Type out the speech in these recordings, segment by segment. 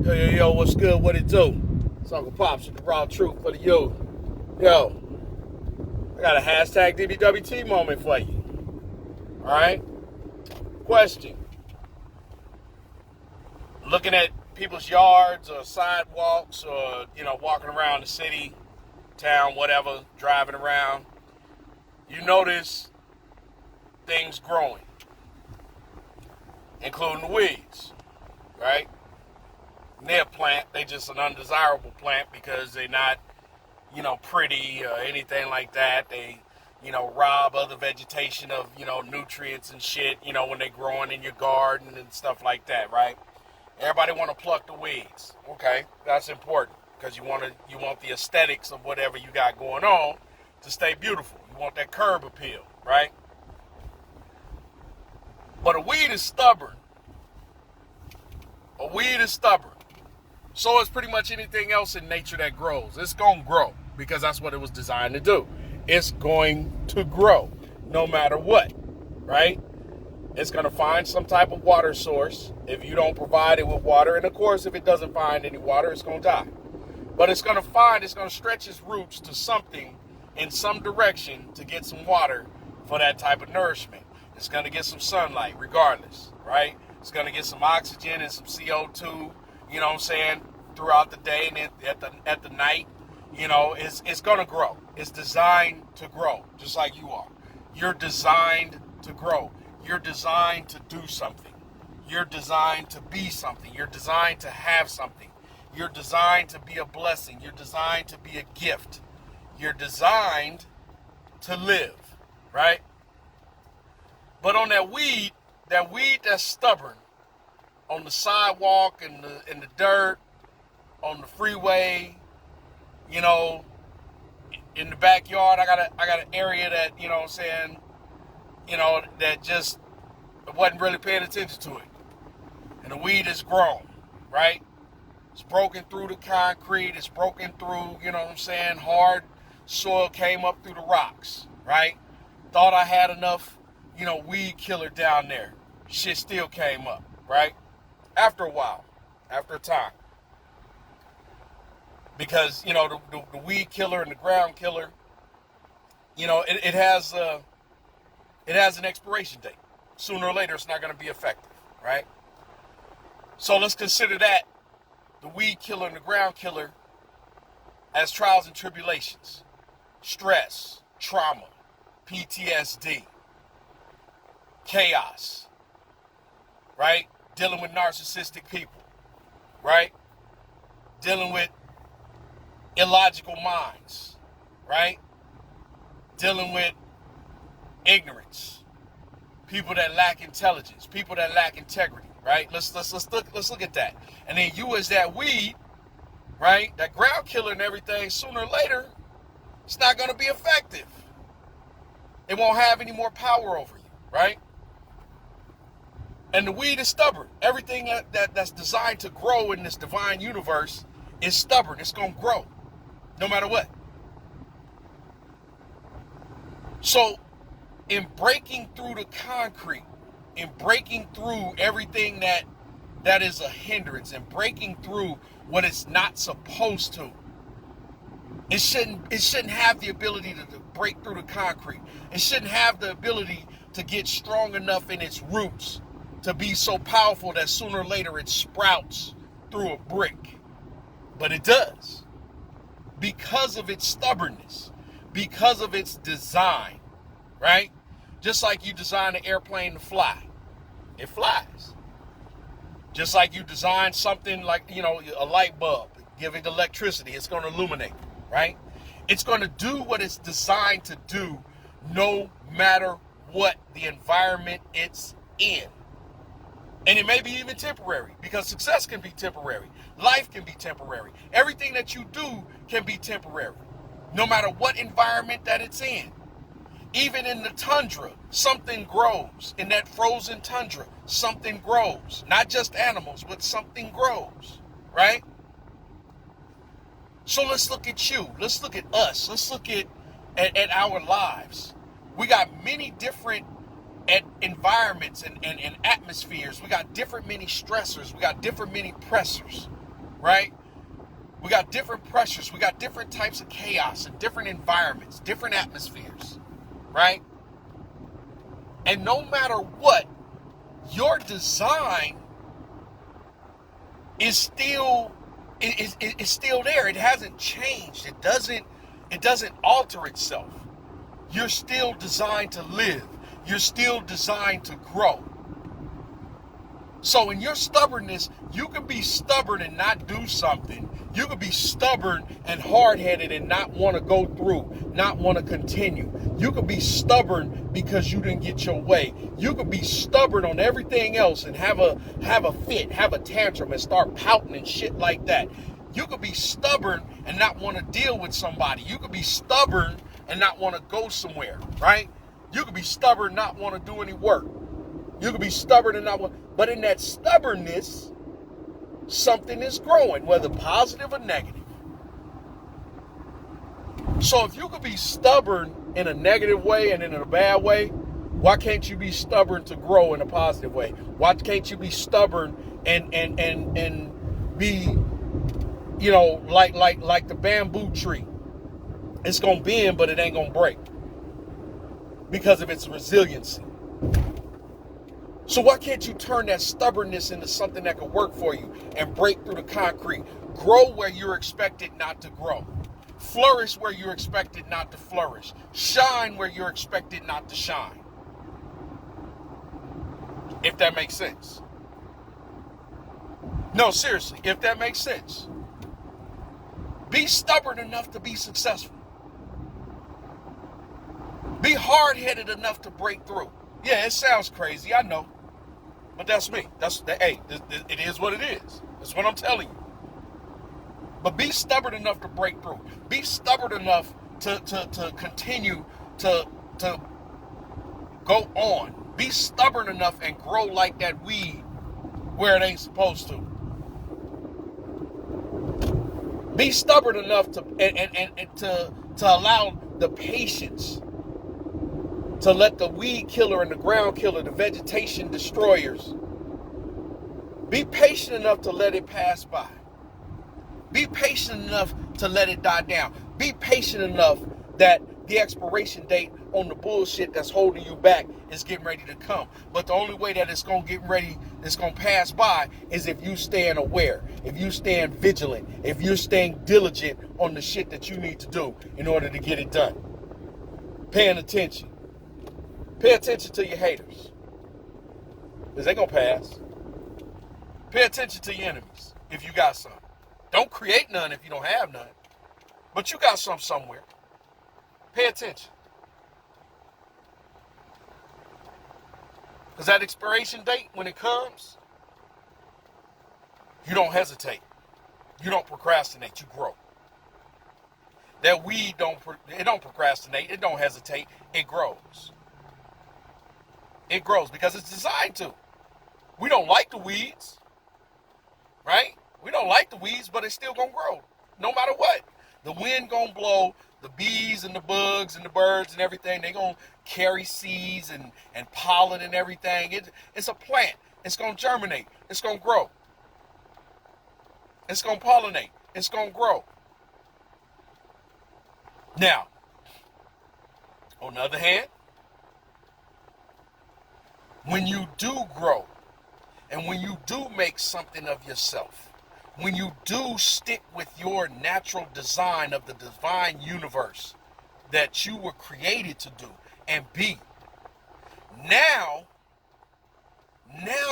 Yo, what's good? What it do? It's Uncle Pops with the raw truth for the youth. Yo, I got a hashtag DBWT moment for you. Alright? Question. Looking at people's yards or sidewalks or, walking around the city, town, whatever, driving around, you notice things growing, including the weeds, right? They're a plant, they just an undesirable plant because they're not, pretty or anything like that. They, rob other vegetation of, nutrients and shit, when they're growing in your garden and stuff like that, right? Everybody want to pluck the weeds. Okay, that's important because you want the aesthetics of whatever you got going on to stay beautiful. You want that curb appeal, right? But a weed is stubborn. A weed is stubborn. So is pretty much anything else in nature that grows. It's going to grow because that's what it was designed to do. It's going to grow no matter what, right? It's going to find some type of water source if you don't provide it with water. And of course, if it doesn't find any water, it's going to die. But it's going to stretch its roots to something in some direction to get some water for that type of nourishment. It's going to get some sunlight regardless, right? It's going to get some oxygen and some CO2, throughout the day and at the night. It's going to grow. It's designed to grow, just like you are. You're designed to grow. You're designed to do something. You're designed to be something. You're designed to have something. You're designed to be a blessing. You're designed to be a gift. You're designed to live, right? But on that weed that's stubborn, on the sidewalk, in the dirt, on the freeway, in the backyard, I got an area that, that just wasn't really paying attention to it. And the weed is grown, right? It's broken through the concrete. It's broken through, hard soil came up through the rocks, right? Thought I had enough, weed killer down there. Shit still came up, right? After a while, after a time. Because, the weed killer and the ground killer, it has an expiration date. Sooner or later, it's not going to be effective, right? So let's consider that, the weed killer and the ground killer, as trials and tribulations, stress, trauma, PTSD, chaos, right? Dealing with narcissistic people, right? Dealing with illogical minds, right? Dealing with ignorance, people that lack intelligence, people that lack integrity, right? Let's look at that. And then you as that weed, right? That ground killer and everything, sooner or later, it's not going to be effective. It won't have any more power over you, right? And the weed is stubborn. Everything that's designed to grow in this divine universe is stubborn. It's going to grow no matter what. So in breaking through the concrete, in breaking through everything that is a hindrance, and breaking through what it's not supposed to, it shouldn't have the ability to break through the concrete. It shouldn't have the ability to get strong enough in its roots to be so powerful that sooner or later it sprouts through a brick. But it does. Because of its stubbornness. Because of its design. Right? Just like you design an airplane to fly. It flies. Just like you design something like, a light bulb. Give it electricity. It's going to illuminate. Right? It's going to do what it's designed to do no matter what the environment it's in. And it may be even temporary, because success can be temporary. Life can be temporary. Everything that you do can be temporary, no matter what environment that it's in. Even in the tundra, something grows. In that frozen tundra, something grows. Not just animals, but something grows, right? So let's look at you. Let's look at us. Let's look at our lives. We got many different environments and atmospheres. We got different many stressors. We got different many pressors, right? We got different pressures. We got different types of chaos and different environments, different atmospheres, right? And no matter what, your design is still still there. It hasn't changed. It doesn't alter itself. You're still designed to live. You're still designed to grow. So in your stubbornness, you can be stubborn and not do something. You can be stubborn and hard-headed and not want to go through, not want to continue. You can be stubborn because you didn't get your way. You can be stubborn on everything else and have a fit, have a tantrum and start pouting and shit like that. You could be stubborn and not want to deal with somebody. You could be stubborn and not want to go somewhere, right? You could be stubborn, not want to do any work. You could be stubborn and not want, but in that stubbornness, something is growing, whether positive or negative. So if you could be stubborn in a negative way and in a bad way, why can't you be stubborn to grow in a positive way? Why can't you be stubborn and be, you know, like the bamboo tree? It's gonna bend, but it ain't gonna break because of its resiliency. So why can't you turn that stubbornness into something that could work for you and break through the concrete? Grow where you're expected not to grow. Flourish where you're expected not to flourish. Shine where you're expected not to shine. If that makes sense. No, seriously, if that makes sense. Be stubborn enough to be successful. Be hard-headed enough to break through. Yeah, it sounds crazy, I know. But that's me. It is what it is. That's what I'm telling you. But be stubborn enough to break through. Be stubborn enough to continue to go on. Be stubborn enough and grow like that weed where it ain't supposed to. Be stubborn enough to allow the patience to let the weed killer and the ground killer, the vegetation destroyers, be patient enough to let it pass by. Be patient enough to let it die down. Be patient enough that the expiration date on the bullshit that's holding you back is getting ready to come. But the only way that it's going to pass by is if you stand aware, if you stand vigilant, if you're staying diligent on the shit that you need to do in order to get it done. Paying attention. Pay attention to your haters, because they're going to pass. Pay attention to your enemies if you got some. Don't create none if you don't have none. But you got some somewhere. Pay attention. Because that expiration date, when it comes, you don't hesitate. You don't procrastinate. You grow. That weed don't procrastinate. It don't hesitate. It grows. It grows because it's designed to. We don't like the weeds, right? We don't like the weeds, but it's still going to grow no matter what. The wind going to blow, the bees and the bugs and the birds and everything, they going to carry seeds and pollen and everything. It's a plant. It's going to germinate. It's going to grow. It's going to pollinate. It's going to grow. Now, on the other hand, when you do grow and when you do make something of yourself, when you do stick with your natural design of the divine universe that you were created to do and be, now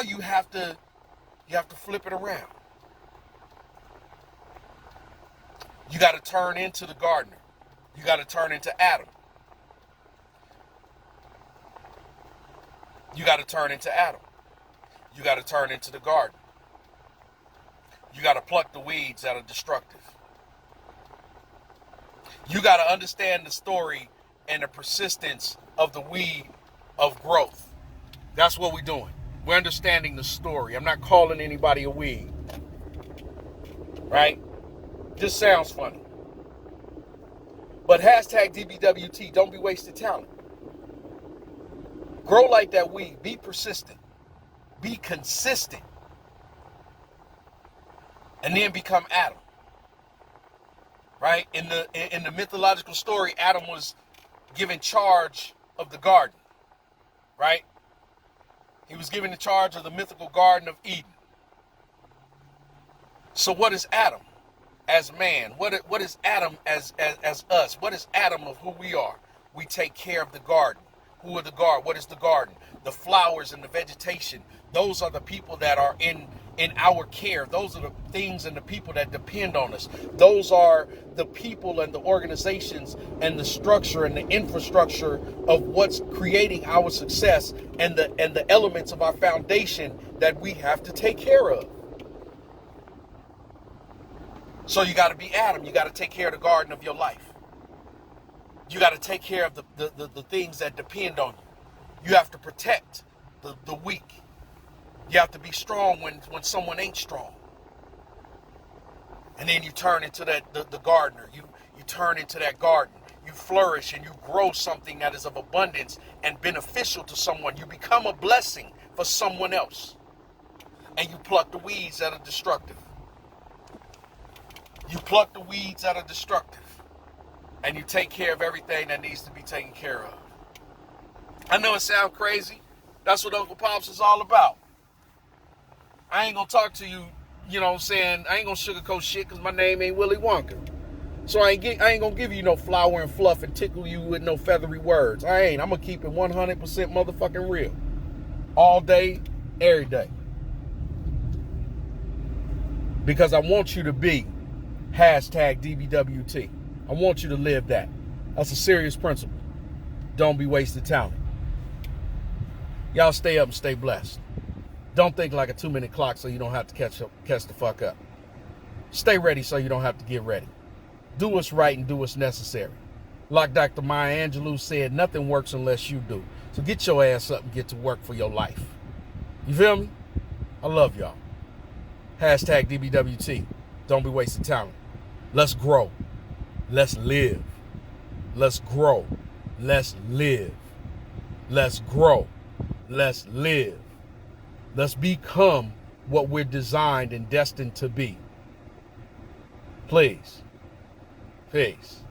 you have to flip it around. You got to turn into the gardener. You got to turn into Adam. You got to turn into Adam. You got to turn into the garden. You got to pluck the weeds that are destructive. You got to understand the story and the persistence of the weed of growth. That's what we're doing. We're understanding the story. I'm not calling anybody a weed. Right? Just sounds funny. But hashtag DBWT, don't be wasted talent. Grow like that weed. Be persistent. Be consistent. and then become Adam. Right? In the mythological story, Adam was given charge of the garden. Right? He was given the charge of the mythical Garden of Eden. So what is Adam as man? What is Adam as us? What is Adam of who we are? We take care of the garden. Who are the garden? What is the garden? The flowers and the vegetation. Those are the people that are in our care. Those are the things and the people that depend on us. Those are the people and the organizations and the structure and the infrastructure of what's creating our success and the elements of our foundation that we have to take care of. So you got to be Adam. You got to take care of the garden of your life. You got to take care of the things that depend on you. You have to protect the weak. You have to be strong when someone ain't strong. And then you turn into the gardener. You turn into that garden. You flourish and you grow something that is of abundance and beneficial to someone. You become a blessing for someone else. And you pluck the weeds that are destructive. You pluck the weeds that are destructive. And you take care of everything that needs to be taken care of. I know it sounds crazy. That's what Uncle Pops is all about. I ain't gonna talk to you, you know what I'm saying? I ain't gonna sugarcoat shit because my name ain't Willy Wonka. So I ain't gonna give you no flower and fluff and tickle you with no feathery words. I ain't. I'm gonna keep it 100% motherfucking real. All day, every day. Because I want you to be #DBWT. I want you to live that. That's a serious principle. Don't be wasted talent. Y'all stay up and stay blessed. Don't think like a 2-minute clock so you don't have to catch the fuck up. Stay ready so you don't have to get ready. Do what's right and do what's necessary. Like Dr. Maya Angelou said, nothing works unless you do. So get your ass up and get to work for your life. You feel me? I love y'all. #DBWT. Don't be wasting talent. Let's grow. Let's live. Let's grow. Let's live. Let's grow. Let's live. Let's become what we're designed and destined to be. Please. Peace.